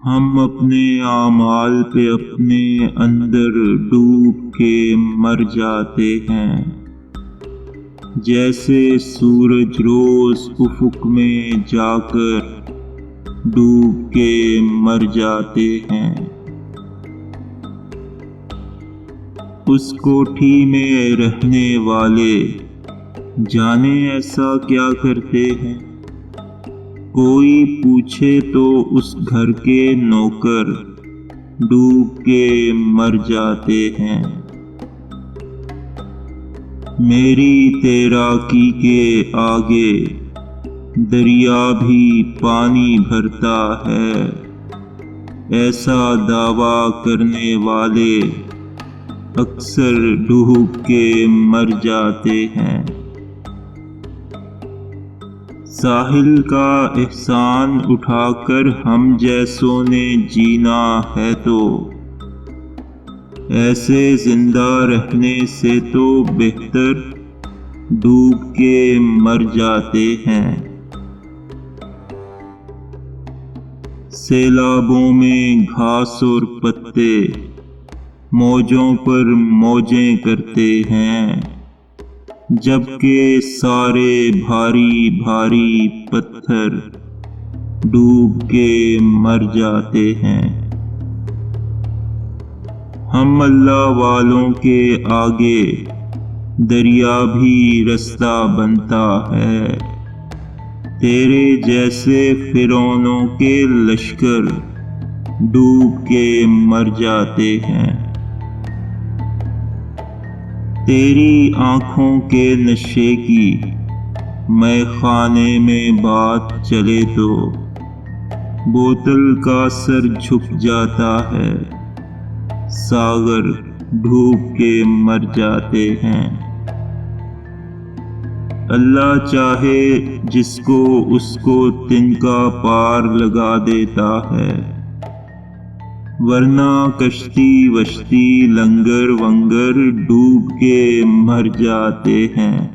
ہم اپنے اعمال پہ اپنے اندر ڈوب کے مر جاتے ہیں، جیسے سورج روز افق میں جا کر ڈوب کے مر جاتے ہیں۔ اس کوٹھی میں رہنے والے جانے ایسا کیا کرتے ہیں، کوئی پوچھے تو اس گھر کے نوکر ڈوب کے مر جاتے ہیں۔ میری تیراکی کے آگے دریا بھی پانی بھرتا ہے، ایسا دعویٰ کرنے والے اکثر ڈوب کے مر جاتے ہیں۔ ساحل کا احسان اٹھا کر ہم جیسوں نے جینا ہے تو ایسے زندہ رہنے سے تو بہتر ڈوب کے مر جاتے ہیں۔ سیلابوں میں گھاس اور پتے موجوں پر موجیں کرتے ہیں، جبکہ سارے بھاری بھاری پتھر ڈوب کے مر جاتے ہیں۔ ہم اللہ والوں کے آگے دریا بھی رستہ بنتا ہے، تیرے جیسے فرعونوں کے لشکر ڈوب کے مر جاتے ہیں۔ تیری آنکھوں کے نشے کی مے خانے میں بات چلے تو بوتل کا سر جھک جاتا ہے، ساغر ڈوب کے مر جاتے ہیں۔ اللہ چاہے جس کو اس کو تنکا پار لگا دیتا ہے، ورنہ کشتی وشتی لنگر ونگر ڈوب کے مر جاتے ہیں۔